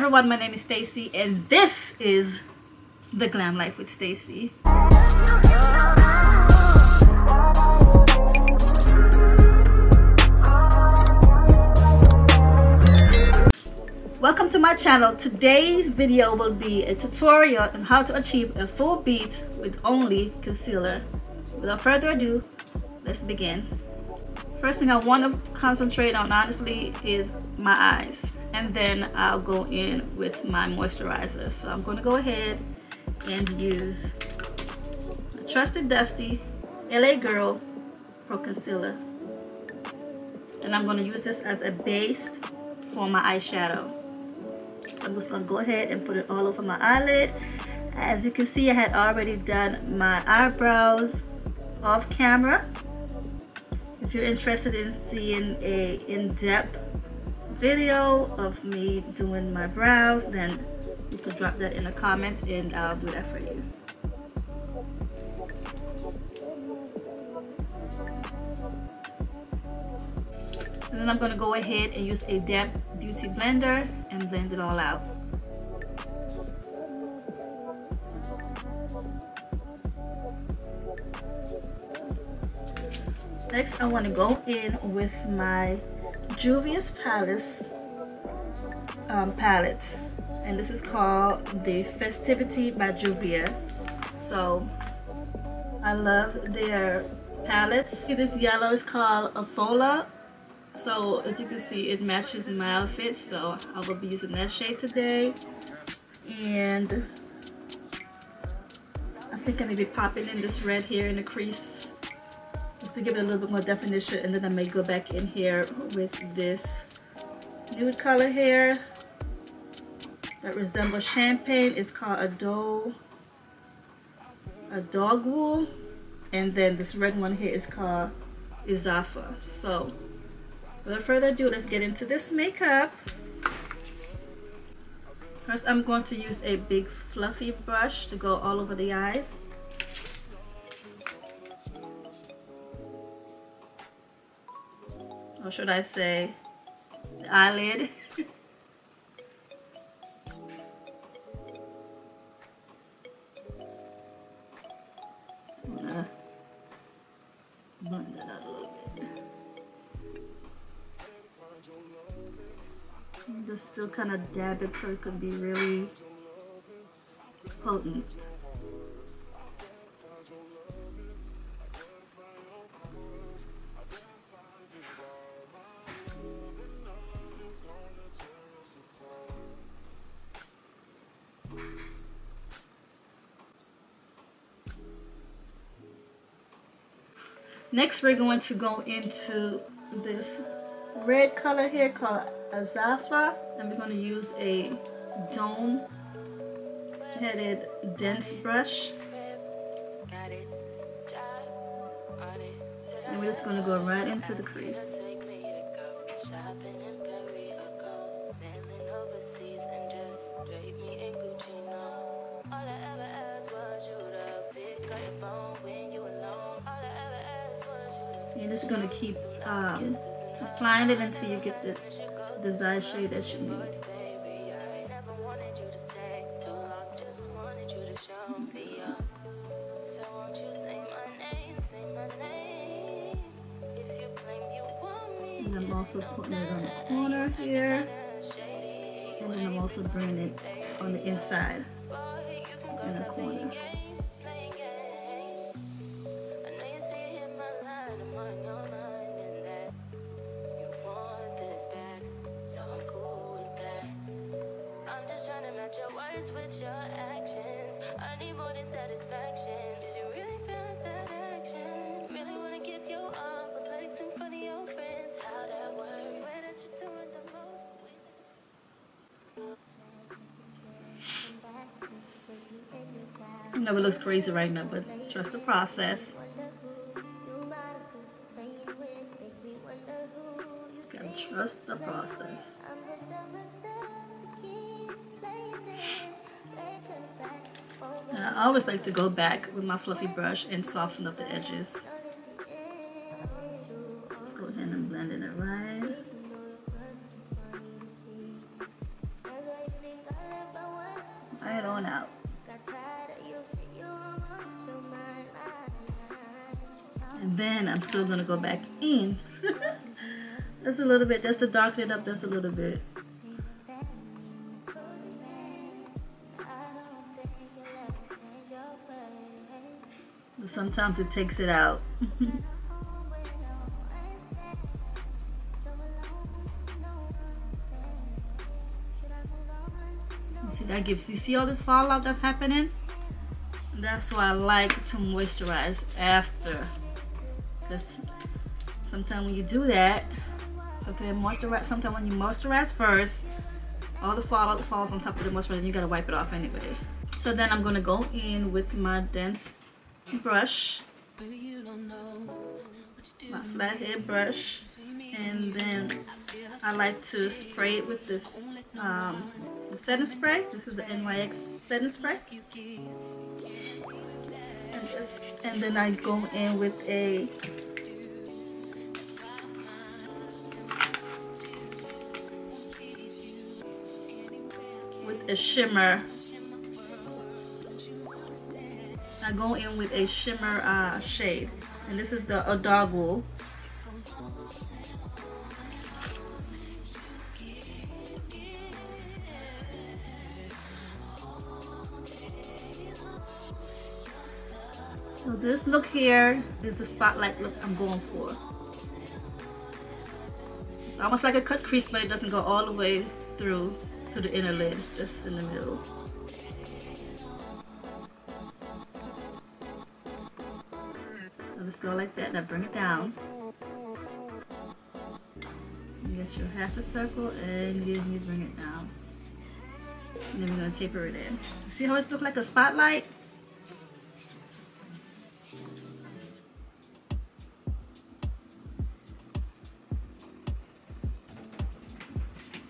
everyone, my name is Stacy and this is The Glam Life with Stacy. Welcome to my channel. Today's video will be a tutorial on how to achieve a full beat with only concealer. Without further ado, let's begin. First thing I want to concentrate on honestly is my eyes, and then I'll go in with my moisturizer. So I'm going to go ahead and use my trusted dusty LA Girl Pro Concealer, and I'm going to use this as a base for my eyeshadow. I'm just going to go ahead and put it all over my eyelid. As you can see, I had already done my eyebrows off camera. If you're interested in seeing a in-depth video of me doing my brows, then you could drop that in the comments and I'll do that for you. And then I'm going to go ahead and use a damp beauty blender and blend it all out. Next, I want to go in with my Juvia's palette, and this is called the Festivity by Juvia. So I love their palettes. See, this yellow is called a Fola. So as you can see, it matches my outfit, so I will be using that shade today. And I think I may be popping in this red here in the crease just to give it a little bit more definition, and then I may go back in here with this nude color here that resembles champagne. It's called a dog wool, and then this red one here is called Izafa. So without further ado, let's get into this makeup. First, I'm going to use a big fluffy brush to go all over the eyes. Or should I say the eyelid? Blend it out a little bit. Just still kind of dab it so it can be really potent. Next, we're going to go into this red color here called Azafa, and we're going to use a dome headed dense brush, and we're just going to go right into the crease. You're just going to keep applying it until you get the desired shade that you need. And I'm also putting it on the corner here, and then I'm also bringing it on the inside in the corner. I know it looks crazy right now, but trust the process. Gotta trust the process. And I always like to go back with my fluffy brush and soften up the edges. Let's go ahead and blend it right. on out. And then I'm still gonna go back in. Just a little bit, just to darken it up just a little bit. But sometimes it takes it out. See, that gives, you see all this fallout that's happening? That's why I like to moisturize after. Because sometimes when you do that, sometimes when you moisturize first, all the fallout falls on top of the moisturizer and you gotta wipe it off anyway. So then I'm gonna go in with my dense brush, my flathead brush, and then I like to spray it with the setting spray. This is the NYX setting spray. And then I go in with a shimmer. I go in with a shimmer shade, and this is the Dogwool. So this look here is the spotlight look I'm going for. It's almost like a cut crease, but it doesn't go all the way through to the inner lid, just in the middle. So just go like that. Now bring it down. You get your half a circle, and you bring it down. And then we're gonna taper it in. See how it's look like a spotlight?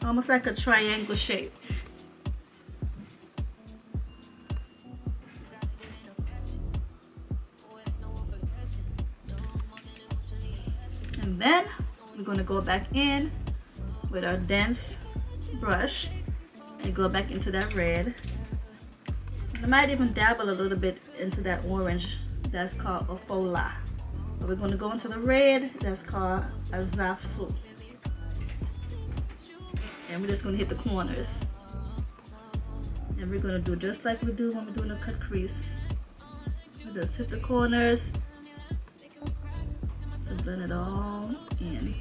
Almost like a triangle shape. And then we're going to go back in with our dense brush and go back into that red. I might even dabble a little bit into that orange that's called a Fola. But we're going to go into the red that's called a Zafu. And we're just going to hit the corners. And we're going to do just like we do when we're doing a cut crease. We just hit the corners to blend it all in.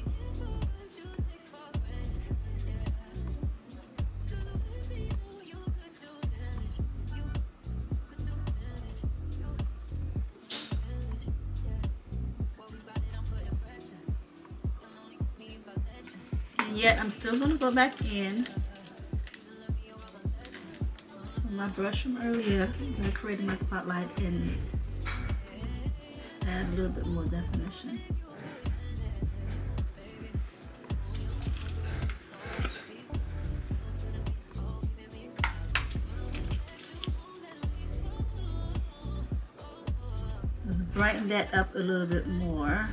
Yet I'm still going to go back in with my brush from earlier when I created my spotlight and add a little bit more definition. Let's brighten that up a little bit more.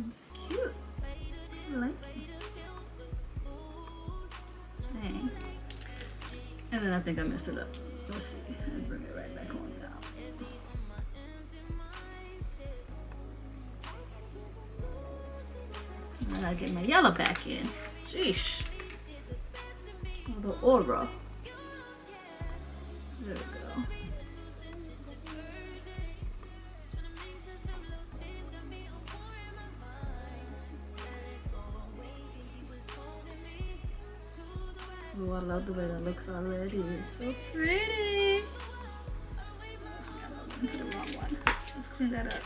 It's cute. I like it. Dang. And then I think I messed it up. Let's see. And bring it right back on down. I gotta get my yellow back in. Sheesh. Oh, the aura. There we go. Oh, I love the way that looks already. It's so pretty. Oops, I went into the wrong one. Let's clean that up.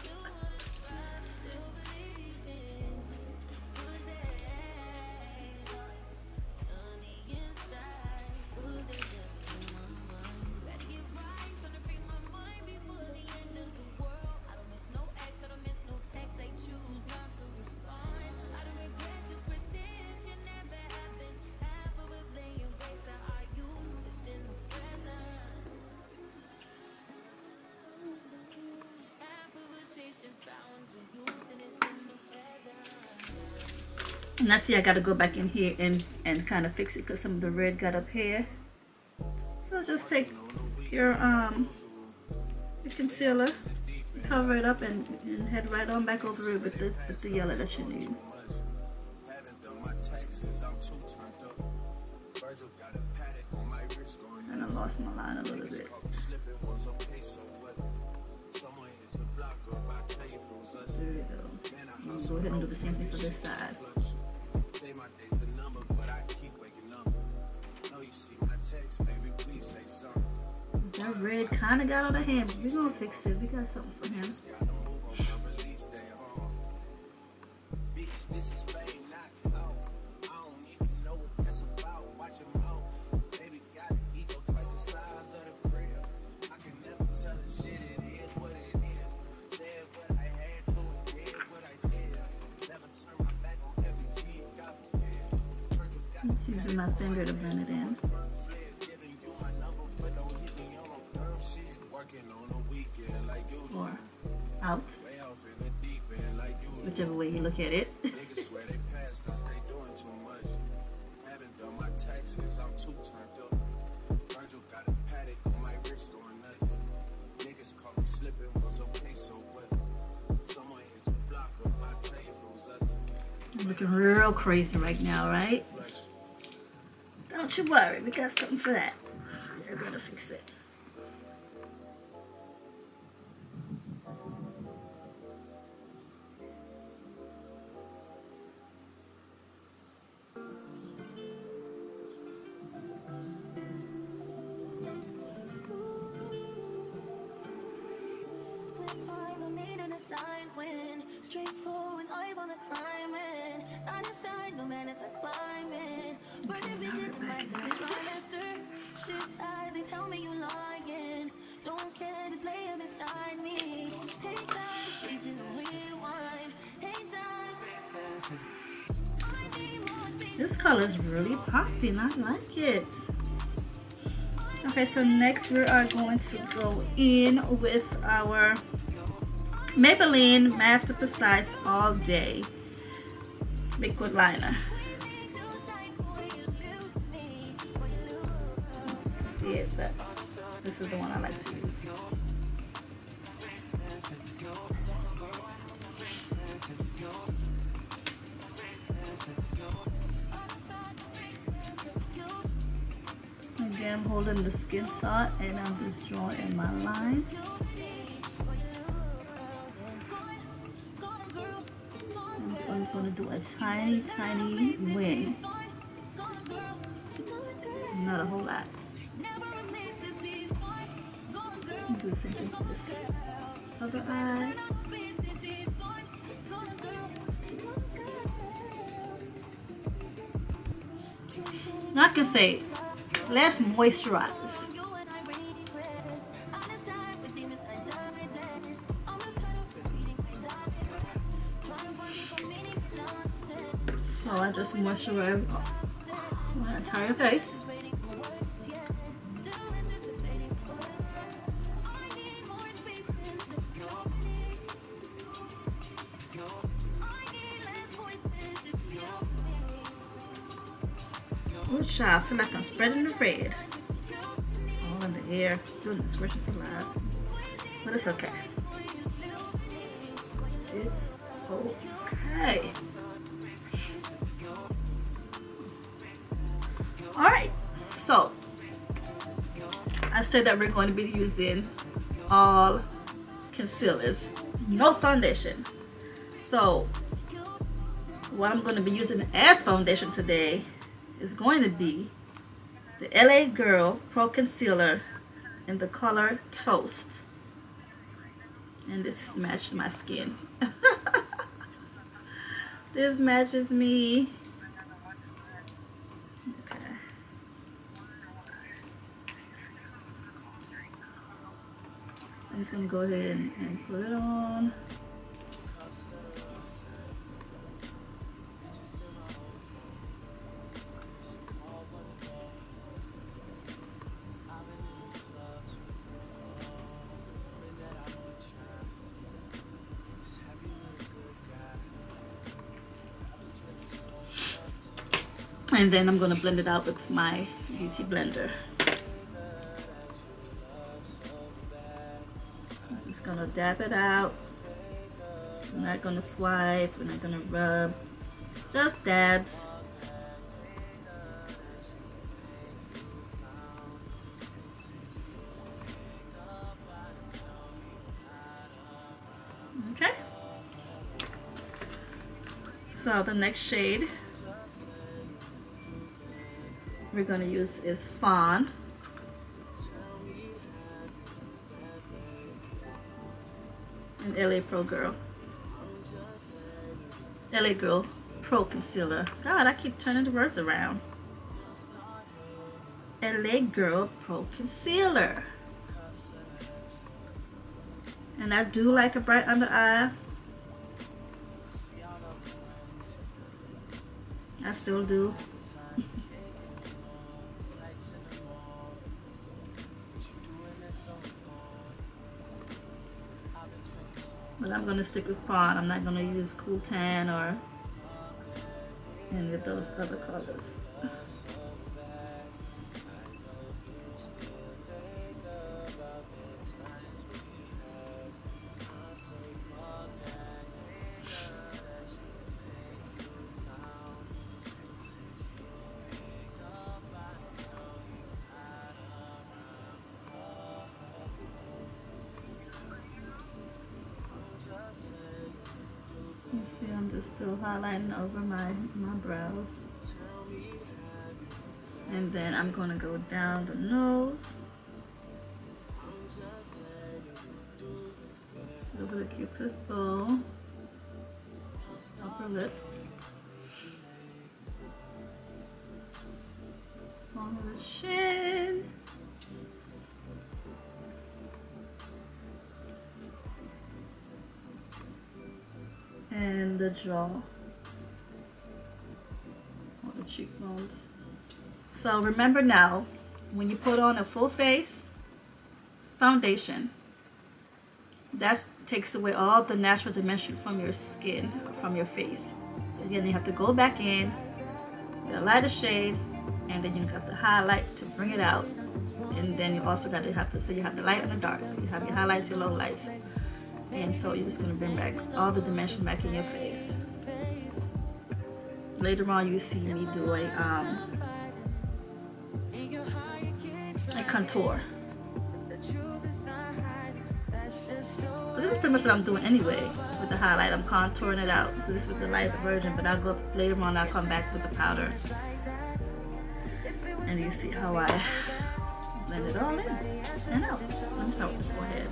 And I see I gotta go back in here and kind of fix it because some of the red got up here. So just take your concealer, cover it up, and head right on back over it with the yellow that you need. And I lost my line a little bit. There we go. I'll go ahead and do the same thing for this side. That red kind of got out of hand, but we're gonna fix it. We got something for him. Just using my finger to blend it in. Or out, whichever way you look at it. I'm looking real crazy right now, right? Don't you worry, we got something for that. We're gonna fix it. Straightforward eyes on the climbing. I decide no matter the climate. Birthday bitches in my trimester. Shift eyes, they tell me you lying. Don't care, just lay it beside me. Hey time, chasing the rewind. Hey time. This color is really popping. I like it. Okay, so next we are going to go in with our Maybelline Master Precise All Day liquid liner. You can see it, but this is the one I like to use. Again, I'm holding the skin taut and I'm just drawing in my line. I'm going to do a tiny wing. Not a whole lot. Do the same thing for this other eye. Now I can say, let's moisturize. So I just moisturize my entire face. Oh child, I feel like I'm spreading the red all in the air. Goodness gracious alive. But it's okay. It's okay. Alright, so I said that we're going to be using all concealers, no foundation. So what I'm going to be using as foundation today is going to be the LA Girl Pro Concealer in the color Toast. And this matches my skin. This matches me. Okay. I'm just going to go ahead and put it on. And then I'm gonna blend it out with my beauty blender. I'm just gonna dab it out. I'm not gonna swipe, we're not gonna rub, just dabs. Okay. So the next shade we're gonna use is Fawn. An LA Pro Girl. LA Girl Pro Concealer. God, I keep turning the words around. LA Girl Pro Concealer. And I do like a bright under eye. I still do. But I'm gonna stick with Fawn. I'm not gonna use Cool Tan or any of those other colors. You see, I'm just still highlighting over my brows. And then I'm going to go down the nose. A little bit of Cupid's bow. Upper lip. On the chin. And the jaw, or the cheekbones. So remember now, when you put on a full face foundation, that takes away all the natural dimension from your skin, from your face. So again, you have to go back in, get a lighter shade, and then you have to highlight to bring it out. And then you also got to have to, so you have the light and the dark. You have your highlights, your low lights. And so you're just going to bring back all the dimension back in your face. Later on, you see me do a contour. So this is pretty much what I'm doing anyway with the highlight. I'm contouring it out. So this is with the light version, but I'll go later on. I'll come back with the powder, and you see how I blend it all in and out. Let me start with the forehead.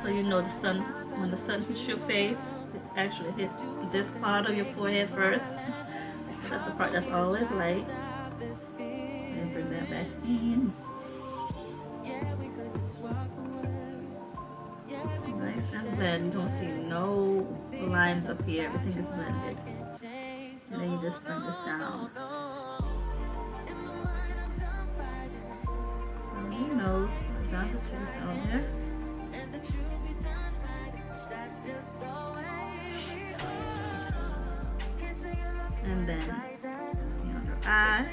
So you know the sun, when the sun hits your face, it actually hits this part of your forehead first. That's the part that's always light. And bring that back in. Nice and blend. You don't see no lines up here. Everything is blended. And then you just bring this down. On your nose, down the cheeks out there. And then the under eye.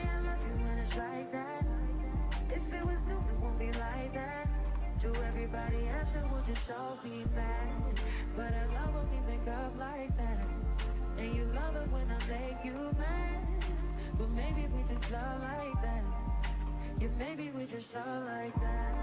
To everybody else, it will just all be bad. But I love when we make up like that. And you love it when I make you mad. But maybe we just love like that. Yeah, maybe we just love like that.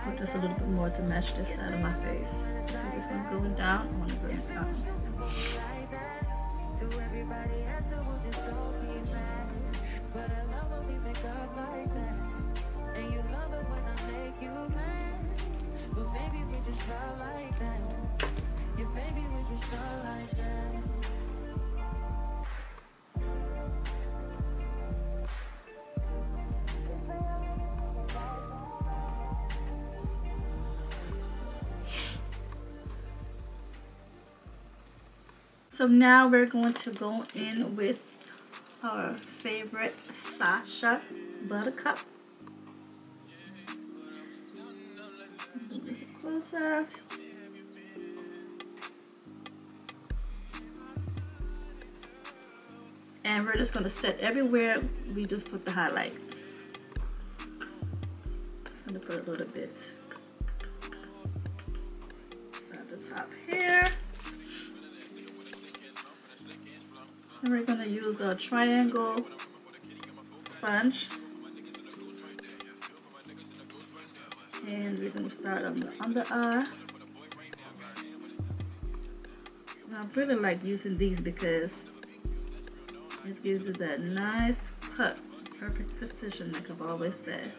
Put just a little bit more to match this side of my face. See, this one's going down. I want to bring it up. But I love when we make up like that. And you love it when I make you mad. But maybe we just felt like that. Yeah, maybe we just felt like that. So now we're going to go in with our favorite Sacha Buttercup. Move this closer. And we're just going to set everywhere we just put the highlight. Just going to put a little bit at the top here. And we're going to use a triangle sponge. And we're going to start on the under eye. And I really like using these because it gives it that nice cut, perfect precision like I've always said.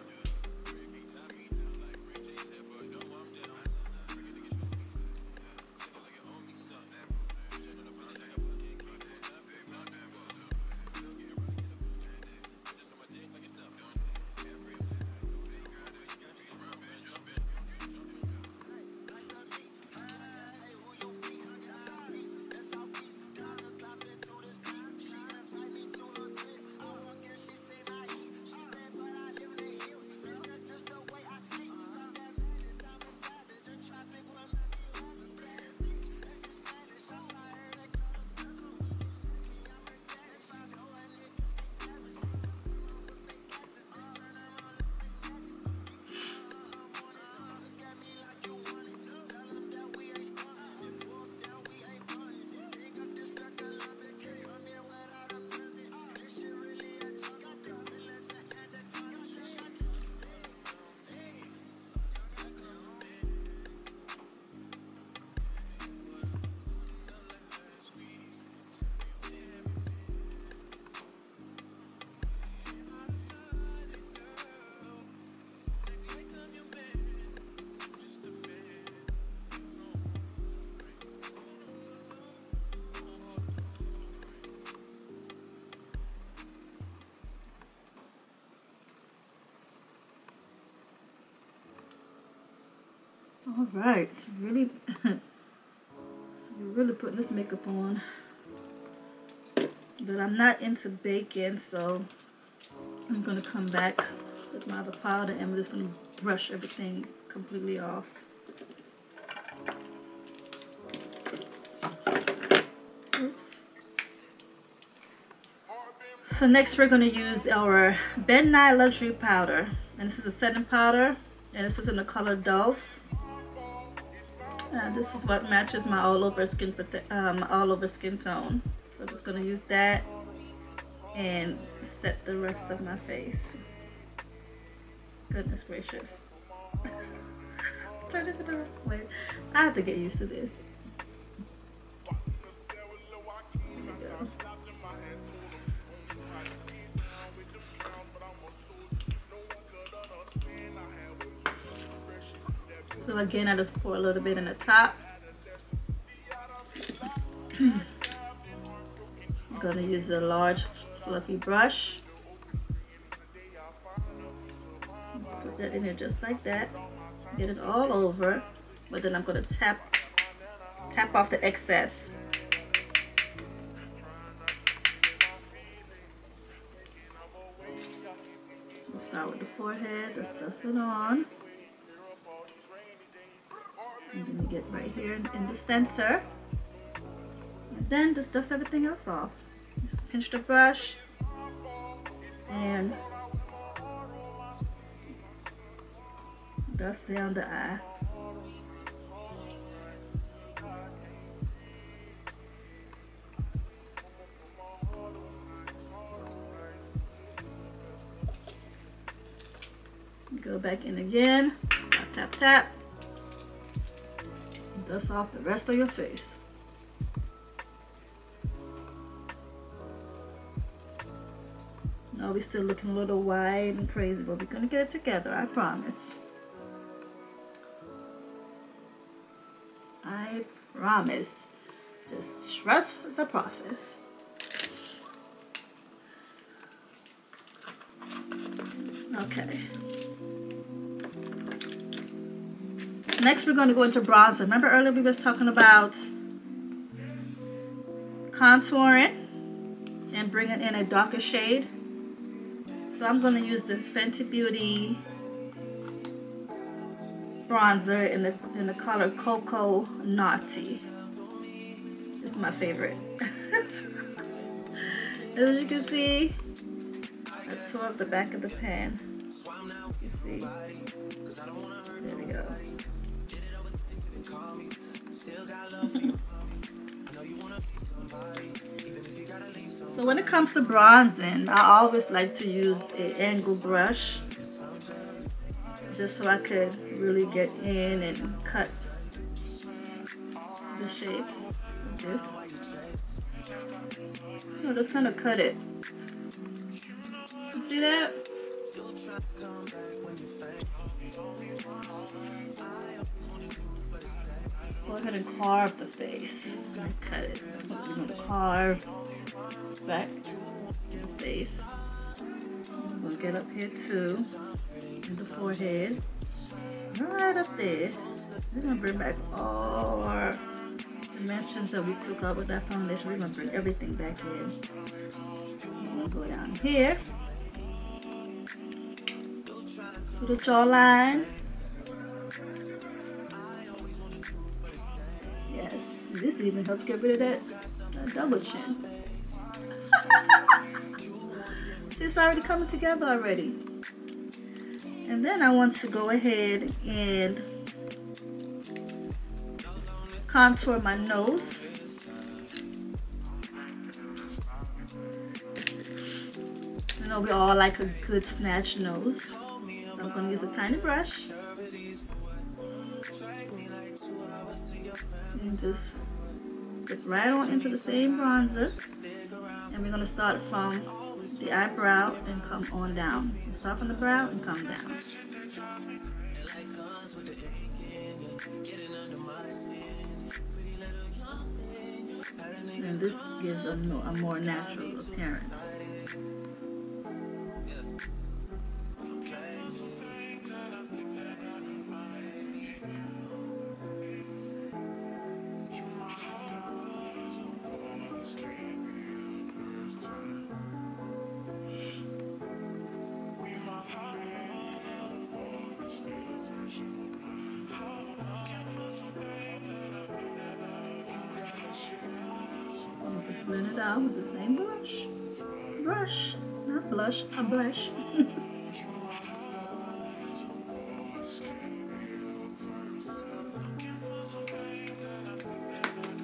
All right, really, you're really putting this makeup on. But I'm not into baking, so I'm gonna come back with my other powder and we're just gonna brush everything completely off. Oops. So next we're gonna use our Nye Luxury powder, and this is a setting powder, and this is in the color Dolce. This is what matches my all over skin tone. So I'm just gonna use that and set the rest of my face. Goodness gracious. Turn it the wrong way. I have to get used to this. There we go. So again, I just pour a little bit in the top. I'm gonna use a large fluffy brush. Put that in there just like that. Get it all over, but then I'm gonna tap off the excess. We'll start with the forehead, just dust it on. And then you get right here in the center. And then just dust everything else off. Just pinch the brush and dust down the eye. Go back in again, tap, tap, tap. Dust off the rest of your face. know we're still looking a little wide and crazy, but we're gonna get it together, I promise. I promise. Just trust the process. Okay. Next, we're going to go into bronzer. Remember earlier we was talking about contouring and bringing in a darker shade. So I'm going to use the Fenty Beauty bronzer in the color Coco Naughty. It's my favorite. As you can see, I tore up the back of the pan. You can see. There we go. So when it comes to bronzing, I always like to use an angle brush, just so I could really get in and cut the shapes. Just, just kind of cut it. You see that? Go ahead and carve the face. And cut it. We're going to carve back the face. I'm going to get up here too, in the forehead. Right up there. We're going to bring back all our dimensions that we took out with that foundation. We're going to bring everything back in. I'm going to go down here to the jawline. Yes, this even helps get rid of that double chin. See, it's already coming together already. And then I want to go ahead and contour my nose. You know, we all like a good snatch nose. So I'm going to use a tiny brush and just get right on into the same bronzer. And we're going to start from the eyebrow and come on down. Start from the brow and come down. And this gives a more natural appearance. Blend it out with the same brush, not blush, a brush.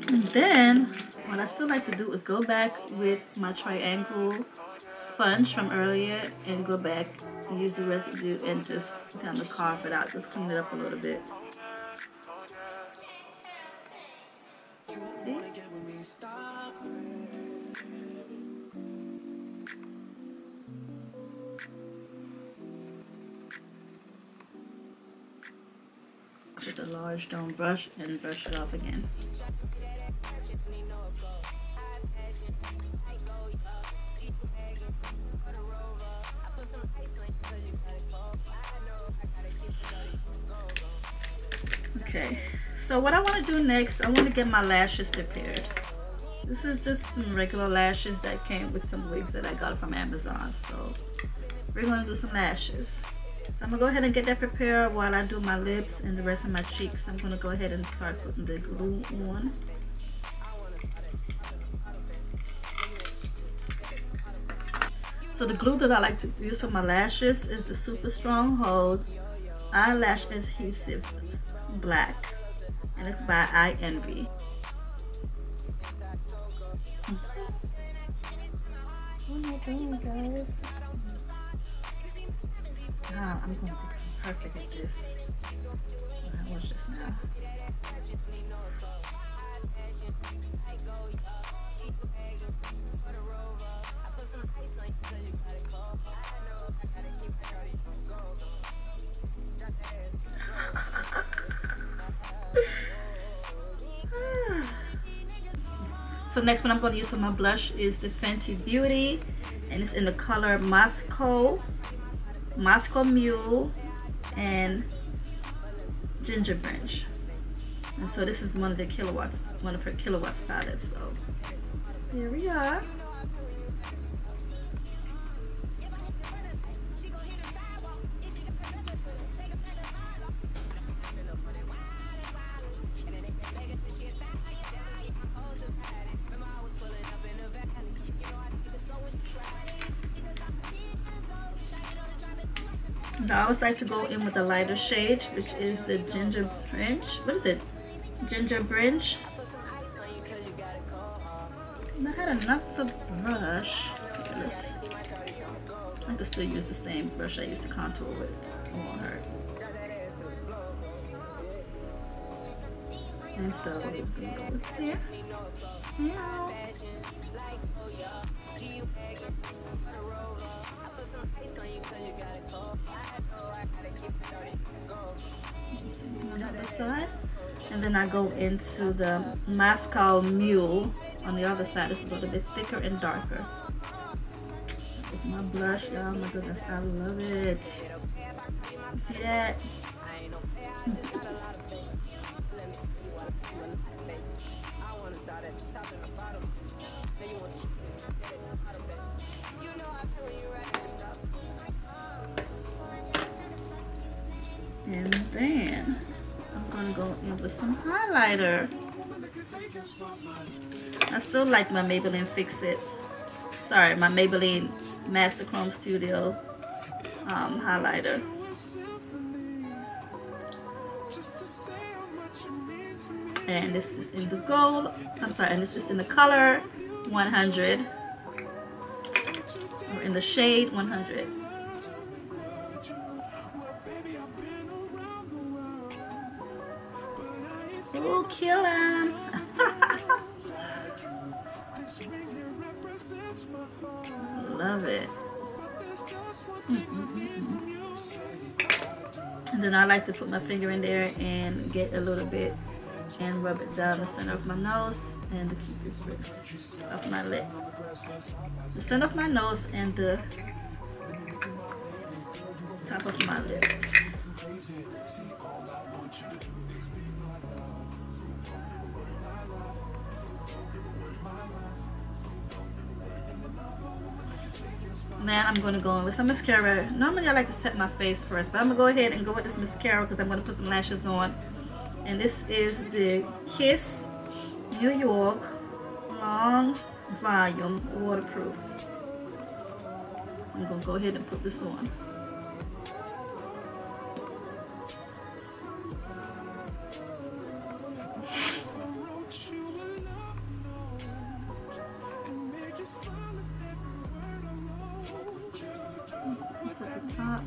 And then what I still like to do is go back with my triangle sponge from earlier and go back and use the residue and just kind of carve it out, just clean it up a little bit. See? With a large stone brush and brush it off again. Okay, so what I want to do next, I want to get my lashes prepared. This is just some regular lashes that came with some wigs that I got from Amazon. So we're going to do some lashes. So I'm going to go ahead and get that prepared while I do my lips and the rest of my cheeks. I'm going to go ahead and start putting the glue on. So the glue that I like to use for my lashes is the Super Stronghold Eyelash Adhesive Black. And it's by I Envy. Oh my god, guys. Now I'm going to become perfect at this. I watch this now. So next one I'm going to use for my blush is the Fenty Beauty, and it's in the color Moscow Mule and Ginger Binge. And so this is one of her Killawatt palettes. So here we are. I always like to go in with a lighter shade, which is the Ginger Binge. What is it? Ginger Binge. And I had another brush. I could still use the same brush I used to contour with. It won't hurt. And so we're gonna go with here. Yeah. On the other side, and then I go into the Moscow Mule on the other side. It's a little bit thicker and darker. It's my blush, y'all. My goodness, I love it. You see that? And then I'm gonna go in with some highlighter. I still like my Maybelline my Maybelline Master Chrome Studio highlighter. And this is in the gold. And this is in the color 100, or in the shade 100. Oh, kill him! Love it. And then I like to put my finger in there and get a little bit and rub it down the center of my nose and the cupid's ribs of my lip. The center of my nose and the top of my lip. Now I'm going to go in with some mascara. Normally I like to set my face first, but I'm going to go ahead and go with this mascara because I'm going to put some lashes on. And this is the Kiss New York Long Volume Waterproof. I'm going to go ahead and put this on. It's at the top.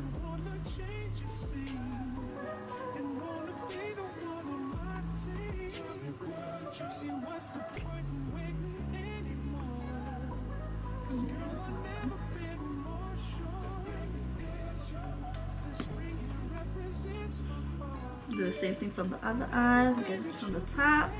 Do the same thing from the other eye, get it from the top.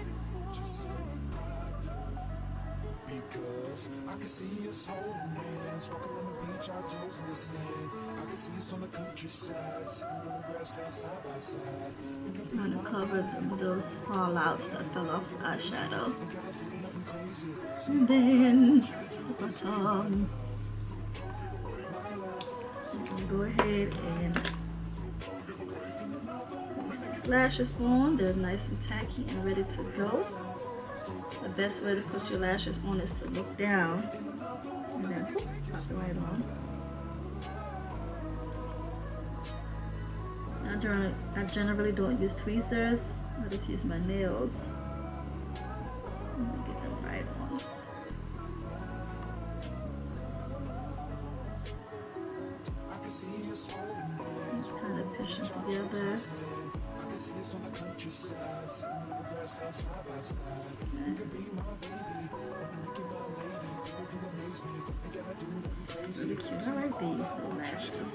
I can see us holding hands, walking on the beach, our toes in the sand. I can see us on the countryside, sitting on the grassland side by side. Trying to cover those fallouts that fell off the eyeshadow. And then the bottom. I'm gonna go ahead and place these lashes on. They're nice and tacky and ready to go. The best way to put your lashes on is to look down and then pop it right on. I generally don't use tweezers. I just use my nails. And get them right on. Just kind of push them together. It's really cute. I like these little lashes.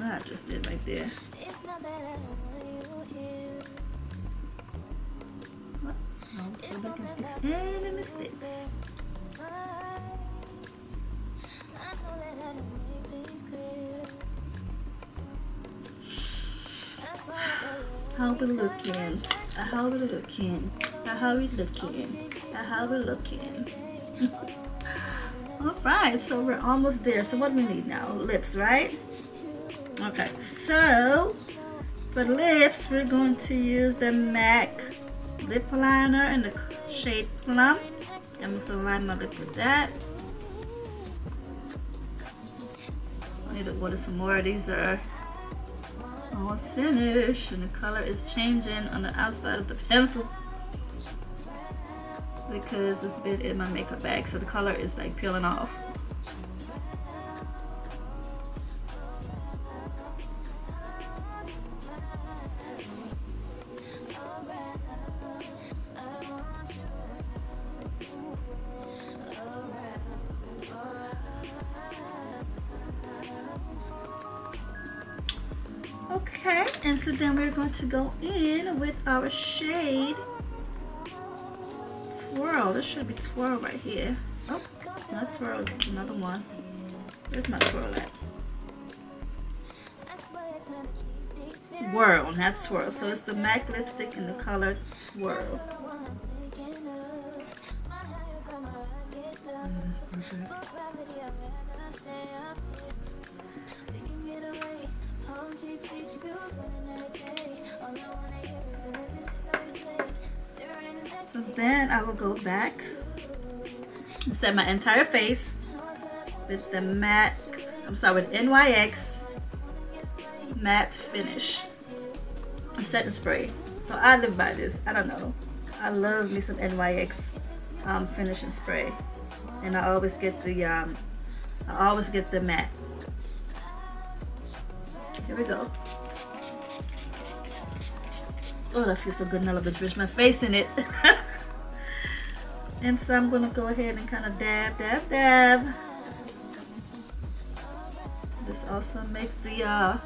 what I just did right there. What? No, let's go back and fix any mistakes. How we looking? How we looking? How we looking? How we looking? Alright, so we're almost there. So what do we need now? Lips, right? Okay, so for lips, we're going to use the MAC lip liner in the shade Plum. I'm just gonna line my lip with that. I need to order some more. These are almost finished, and the color is changing on the outside of the pencil because it's been in my makeup bag, so the color is like peeling off. Okay, and so then we're going to go in with our shade Twirl. This should be Twirl right here. Oh, not Twirl, this is another one. Where's my Twirl at? Whirl, not Twirl. So it's the MAC lipstick in the color Twirl. That's perfect. So then I will go back and set my entire face with the matte, with NYX matte finish and setting spray. So I live by this. I don't know. I love me some NYX finishing spray, and I always get the matte. Here we go. Oh, that feels so good, and I love to drench my face in it. And so I'm gonna go ahead and kind of dab, dab, dab. This also makes the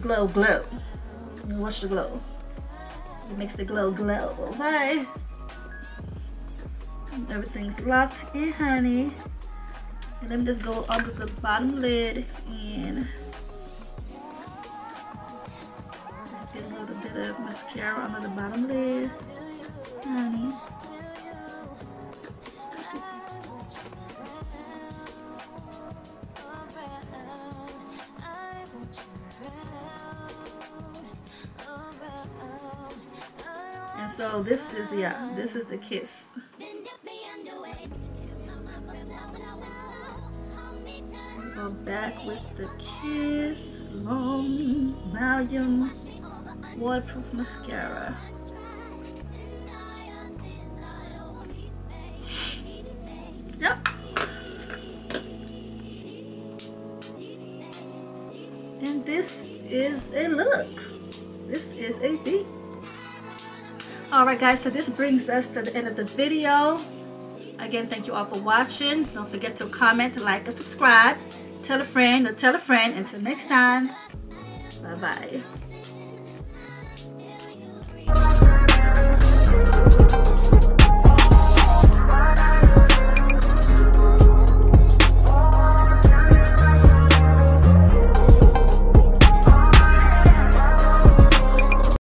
glow glow. Watch the glow. It makes the glow glow. Alright. Everything's locked in, honey. And let me just go under the bottom lid and just get a little bit of mascara under the bottom lid, honey. And so this is, yeah, this is the kiss. Go back with the Kiss Long Volume Waterproof Mascara. Yep. And this is a look. This is a beat. Alright guys, so this brings us to the end of the video. Again, thank you all for watching. Don't forget to comment, like, and subscribe. Tell a friend or tell a friend. Until next time, bye-bye.